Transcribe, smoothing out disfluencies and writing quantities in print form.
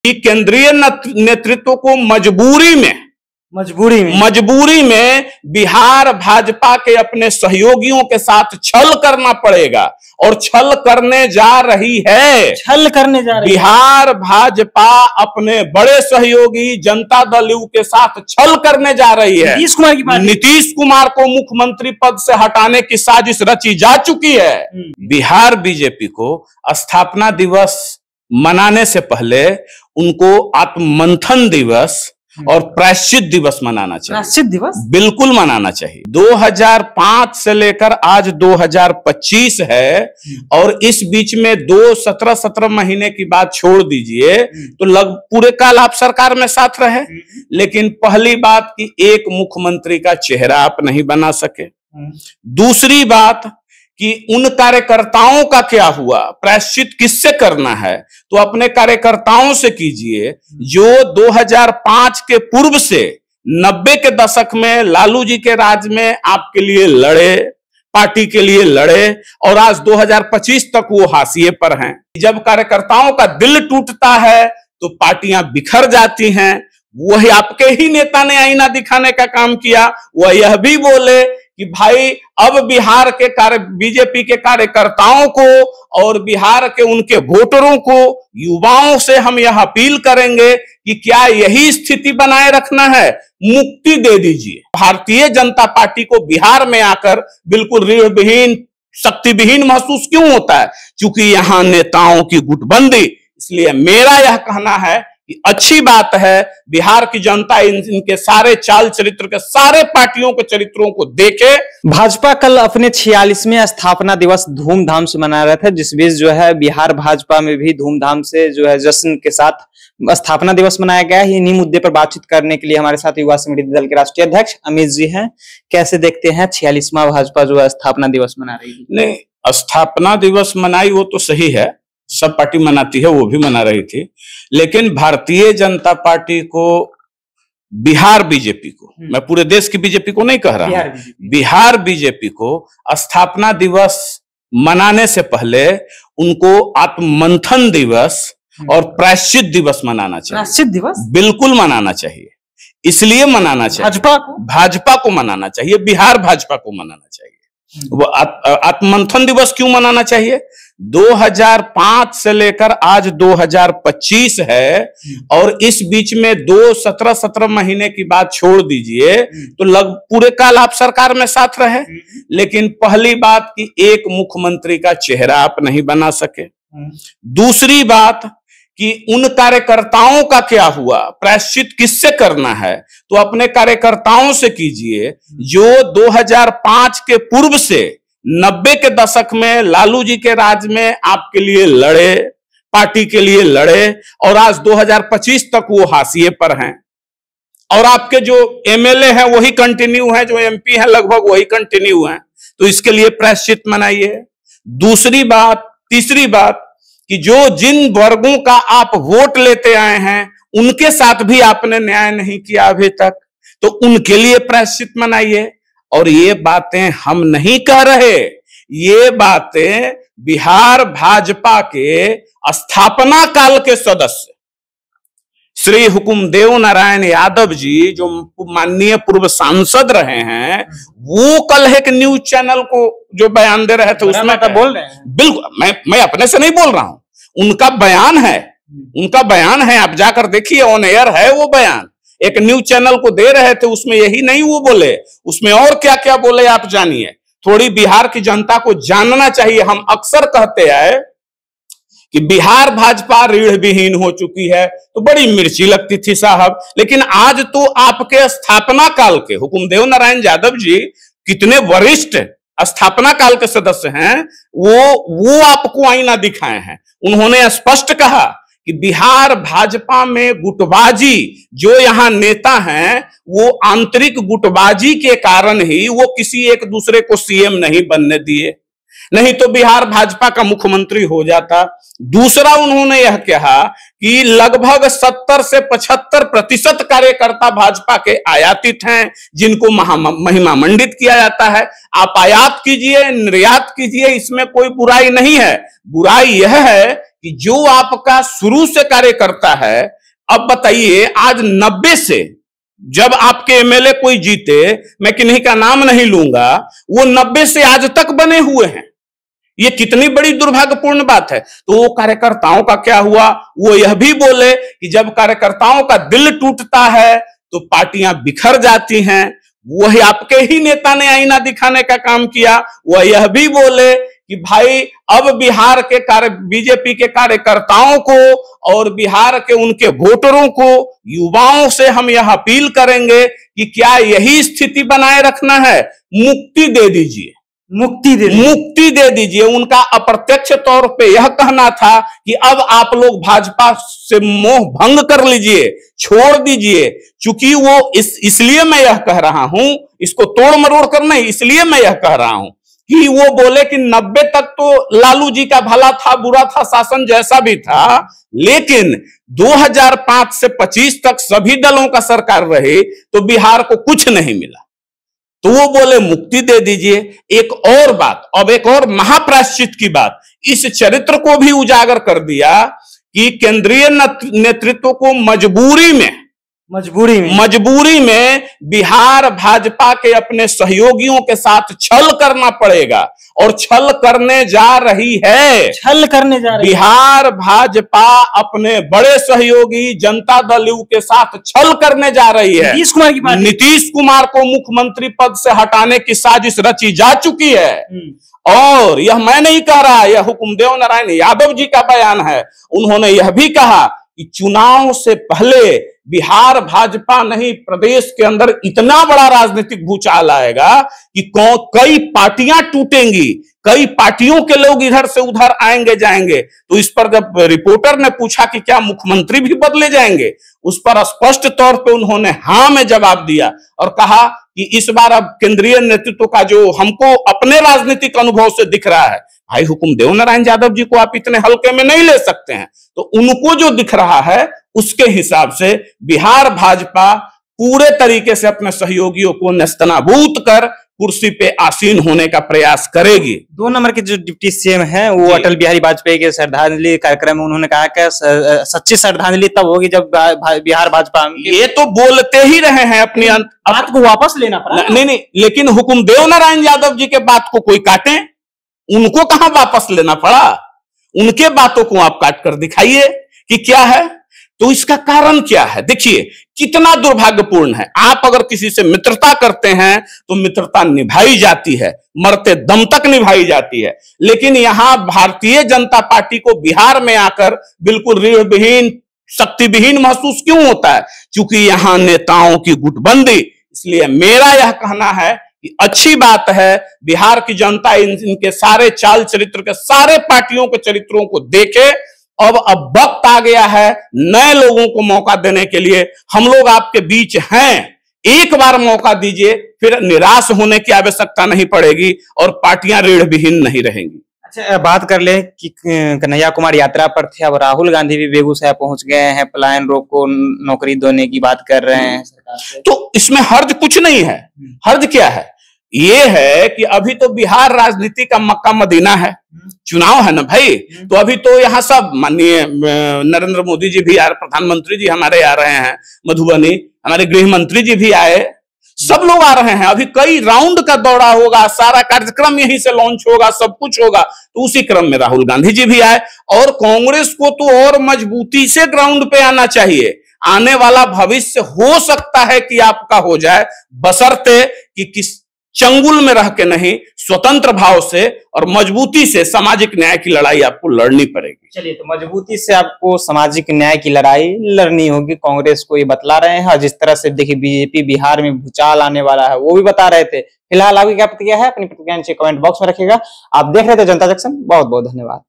कि केंद्रीय नेतृत्व को मजबूरी में बिहार भाजपा के अपने सहयोगियों के साथ छल करना पड़ेगा और छल करने जा रही है। बिहार भाजपा अपने बड़े सहयोगी जनता दल यू के साथ छल करने जा रही है। नीतीश कुमार को मुख्यमंत्री पद से हटाने की साजिश रची जा चुकी है। बिहार बीजेपी को स्थापना दिवस मनाने से पहले उनको आत्ममंथन दिवस और प्रायश्चित दिवस मनाना चाहिए। प्रायश्चित दिवस बिल्कुल मनाना चाहिए। 2005 से लेकर आज 2025 है और इस बीच में 17 महीने की बात छोड़ दीजिए तो पूरे काल आप सरकार में साथ रहे, लेकिन पहली बात कि एक मुख्यमंत्री का चेहरा आप नहीं बना सके। दूसरी बात कि उन कार्यकर्ताओं का क्या हुआ, प्रायश्चित किससे करना है तो अपने कार्यकर्ताओं से कीजिए जो 2005 के पूर्व से 90 के दशक में लालू जी के राज में आपके लिए लड़े, पार्टी के लिए लड़े और आज 2025 तक वो हाशिए पर हैं। जब कार्यकर्ताओं का दिल टूटता है तो पार्टियां बिखर जाती हैं। वही आपके ही नेता ने आईना दिखाने का काम किया। वह यह भी बोले कि भाई अब बिहार के बीजेपी के कार्यकर्ताओं को और बिहार के उनके वोटरों को, युवाओं से हम यह अपील करेंगे कि क्या यही स्थिति बनाए रखना है, मुक्ति दे दीजिए। भारतीय जनता पार्टी को बिहार में आकर बिल्कुल रीढ़ विहीन, शक्ति विहीन महसूस क्यों होता है? क्योंकि यहां नेताओं की गुटबंदी। इसलिए मेरा यह कहना है कि अच्छी बात है बिहार की जनता इनके सारे चाल चरित्र के, सारे पार्टियों के चरित्रों को देखे। भाजपा कल अपने 46वें स्थापना दिवस धूमधाम से मना रहा था, जिस बीच जो है बिहार भाजपा में भी धूमधाम से जो है जश्न के साथ स्थापना दिवस मनाया गया है। इन्हीं मुद्दे पर बातचीत करने के लिए हमारे साथ युवा समृद्धि दल के राष्ट्रीय अध्यक्ष अमित जी हैं। कैसे देखते हैं 46वां भाजपा जो है स्थापना दिवस मना रही है? नहीं, स्थापना दिवस मनाई वो तो सही है, सब पार्टी मनाती है, वो भी मना रही थी, लेकिन भारतीय जनता पार्टी को, बिहार बीजेपी को, मैं पूरे देश की बीजेपी को नहीं कह रहा हूं, बिहार बीजेपी को स्थापना दिवस मनाने से पहले उनको आत्ममंथन दिवस और प्रायश्चित दिवस मनाना चाहिए। प्रायश्चित दिवस बिल्कुल मनाना चाहिए। इसलिए मनाना चाहिए, भाजपा को मनाना चाहिए, बिहार भाजपा को मनाना चाहिए। वो आत्ममंथन दिवस क्यों मनाना चाहिए? 2005 से लेकर आज 2025 है और इस बीच में 17 महीने की बात छोड़ दीजिए तो पूरे काल आप सरकार में साथ रहे, लेकिन पहली बात कि एक मुख्यमंत्री का चेहरा आप नहीं बना सके। दूसरी बात कि उन कार्यकर्ताओं का क्या हुआ, प्रायश्चित किससे करना है तो अपने कार्यकर्ताओं से कीजिए जो 2005 के पूर्व से 90 के दशक में लालू जी के राज में आपके लिए लड़े, पार्टी के लिए लड़े और आज 2025 तक वो हाशिए पर हैं और आपके जो एमएलए हैं वही कंटिन्यू हैं, जो एमपी हैं लगभग वही कंटिन्यू हैं, तो इसके लिए प्रायश्चित मनाइए। तीसरी बात कि जो जिन वर्गों का आप वोट लेते आए हैं उनके साथ भी आपने न्याय नहीं किया अभी तक, तो उनके लिए प्रायश्चित मनाइए। और ये बातें हम नहीं कह रहे, ये बातें बिहार भाजपा के स्थापना काल के सदस्य श्री हुकुमदेव नारायण यादव जी, जो माननीय पूर्व सांसद रहे हैं, वो कल एक न्यूज चैनल को जो बयान दे रहे थे उसमें बोल रहे हैं। बिल्कुल, मैं अपने से नहीं बोल रहा हूं, उनका बयान है, आप जाकर देखिए, ऑन एयर है वो बयान, एक न्यूज चैनल को दे रहे थे, उसमें यही नहीं वो बोले, उसमें और क्या क्या बोले आप जानिए। थोड़ी बिहार की जनता को जानना चाहिए। हम अक्सर कहते हैं कि बिहार भाजपा रीढ़ विहीन हो चुकी है, तो बड़ी मिर्ची लगती थी साहब, लेकिन आज तो आपके स्थापना काल के हुकुमदेव नारायण यादव जी कितने वरिष्ठ स्थापना काल के सदस्य हैं, वो आपको आईना दिखाए हैं। उन्होंने स्पष्ट कहा कि बिहार भाजपा में गुटबाजी, जो यहां नेता हैं वो आंतरिक गुटबाजी के कारण ही वो किसी एक दूसरे को सीएम नहीं बनने दिए, नहीं तो बिहार भाजपा का मुख्यमंत्री हो जाता। दूसरा उन्होंने यह कहा कि लगभग 70 से 75% कार्यकर्ता भाजपा के आयातित हैं, जिनको महिमा मंडित किया जाता है। आप आयात कीजिए, निर्यात कीजिए, इसमें कोई बुराई नहीं है। बुराई यह है कि जो आपका शुरू से कार्यकर्ता है, अब बताइए आज 90 से जब आपके एमएलए कोई जीते, मैं किन्हीं का नाम नहीं लूंगा, वो 90 से आज तक बने हुए हैं। ये कितनी बड़ी दुर्भाग्यपूर्ण बात है। तो वो कार्यकर्ताओं का क्या हुआ? वो यह भी बोले कि जब कार्यकर्ताओं का दिल टूटता है तो पार्टियां बिखर जाती हैं। वही आपके ही नेता ने आईना दिखाने का काम किया। वह यह भी बोले कि भाई अब बिहार के बीजेपी के कार्यकर्ताओं को और बिहार के उनके वोटरों को, युवाओं से हम यह अपील करेंगे कि क्या यही स्थिति बनाए रखना है? मुक्ति दे दीजिए, मुक्ति दे दीजिए। उनका अप्रत्यक्ष तौर पे यह कहना था कि अब आप लोग भाजपा से मोह भंग कर लीजिए, छोड़ दीजिए। चूंकि वो इसलिए मैं यह कह रहा हूं, इसको तोड़ मरोड़ कर नहीं, इसलिए मैं यह कह रहा हूं कि वो बोले कि 90 तक तो लालू जी का भला था, बुरा था, शासन जैसा भी था, लेकिन 2005 से 25 तक सभी दलों का सरकार रही तो बिहार को कुछ नहीं मिला। तो वो बोले मुक्ति दे दीजिए। एक और बात, अब एक और महाप्रायश्चित की बात, इस चरित्र को भी उजागर कर दिया कि केंद्रीय नेतृत्व को मजबूरी में बिहार भाजपा के अपने सहयोगियों के साथ छल करना पड़ेगा, और छल करने जा रही है। बिहार भाजपा अपने बड़े सहयोगी जनता दल यू के साथ छल करने जा रही है। नीतीश कुमार को मुख्यमंत्री पद से हटाने की साजिश रची जा चुकी है। और यह मैं नहीं कह रहा, यह हुकुमदेव नारायण यादव जी का बयान है। उन्होंने यह भी कहा कि चुनाव से पहले बिहार भाजपा नहीं, प्रदेश के अंदर इतना बड़ा राजनीतिक भूचाल आएगा कि कई पार्टियां टूटेंगी, कई पार्टियों के लोग इधर से उधर आएंगे जाएंगे। तो इस पर जब रिपोर्टर ने पूछा कि क्या मुख्यमंत्री भी बदले जाएंगे, उस पर स्पष्ट तौर पे उन्होंने हां में जवाब दिया और कहा कि इस बार अब केंद्रीय नेतृत्व का जो हमको अपने राजनीतिक अनुभव से दिख रहा है, भाई हुकुमदेव नारायण यादव जी को आप इतने हल्के में नहीं ले सकते हैं। तो उनको जो दिख रहा है उसके हिसाब से बिहार भाजपा पूरे तरीके से अपने सहयोगियों को नेस्तनाबूद कर कुर्सी पे आसीन होने का प्रयास करेगी। 2 नंबर के जो डिप्टी सीएम हैं वो अटल बिहारी वाजपेयी के श्रद्धांजलि कार्यक्रम में उन्होंने कहा कि सच्ची श्रद्धांजलि तब होगी जब बिहार भाजपा, ये तो बोलते ही रहे हैं, अपनी बात को वापस लेना पड़ा। नहीं, लेकिन हुकुमदेव नारायण यादव जी के बात को कोई काटे, उनको कहां वापस लेना पड़ा? उनके बातों को आप काट कर दिखाइए कि क्या है। तो इसका कारण क्या है? देखिए कितना दुर्भाग्यपूर्ण है। आप अगर किसी से मित्रता करते हैं तो मित्रता निभाई जाती है, मरते दम तक निभाई जाती है। लेकिन यहां भारतीय जनता पार्टी को बिहार में आकर बिल्कुल रीढ़ विहीन, शक्ति विहीन महसूस क्यों होता है? क्योंकि यहां नेताओं की गुटबंदी। इसलिए मेरा यह कहना है कि अच्छी बात है बिहार की जनता इनके सारे चाल चरित्र के, सारे पार्टियों के चरित्रों को देखे। अब वक्त आ गया है नए लोगों को मौका देने के लिए। हम लोग आपके बीच हैं, एक बार मौका दीजिए, फिर निराश होने की आवश्यकता नहीं पड़ेगी और पार्टियां रीढ़ विहीन नहीं रहेंगी। अच्छा, बात कर ले कि कन्हैया कुमार यात्रा पर थे, अब राहुल गांधी भी बेगूसराय पहुंच गए हैं, पलायन रोक को नौकरी देने की बात कर रहे हैं सरकार से। तो इसमें हर्ज कुछ नहीं है। हर्ज क्या है? ये है कि अभी तो बिहार राजनीति का मक्का मदीना है, चुनाव है ना भाई। तो अभी तो यहाँ सब माननीय नरेंद्र मोदी जी भी आ रहे, प्रधानमंत्री जी हमारे आ रहे हैं मधुबनी, हमारे गृह मंत्री जी भी आए, सब लोग आ रहे हैं। अभी कई राउंड का दौरा होगा, सारा कार्यक्रम यहीं से लॉन्च होगा, सब कुछ होगा। तो उसी क्रम में राहुल गांधी जी भी आए। और कांग्रेस को तो और मजबूती से ग्राउंड पे आना चाहिए। आने वाला भविष्य हो सकता है कि आपका हो जाए, बशर्ते कि किस चंगुल में रह के नहीं, स्वतंत्र भाव से और मजबूती से सामाजिक न्याय की लड़ाई आपको लड़नी पड़ेगी। चलिए, तो मजबूती से आपको सामाजिक न्याय की लड़ाई लड़नी होगी, कांग्रेस को ये बतला रहे हैं। जिस तरह से देखिए बीजेपी बिहार में भूचाल आने वाला है वो भी बता रहे थे। फिलहाल आपकी क्या प्रतिक्रिया है? अपनी प्रतिक्रिया नीचे कमेंट बॉक्स में रखिएगा। आप देख रहे थे जनता जंक्शन। बहुत बहुत धन्यवाद।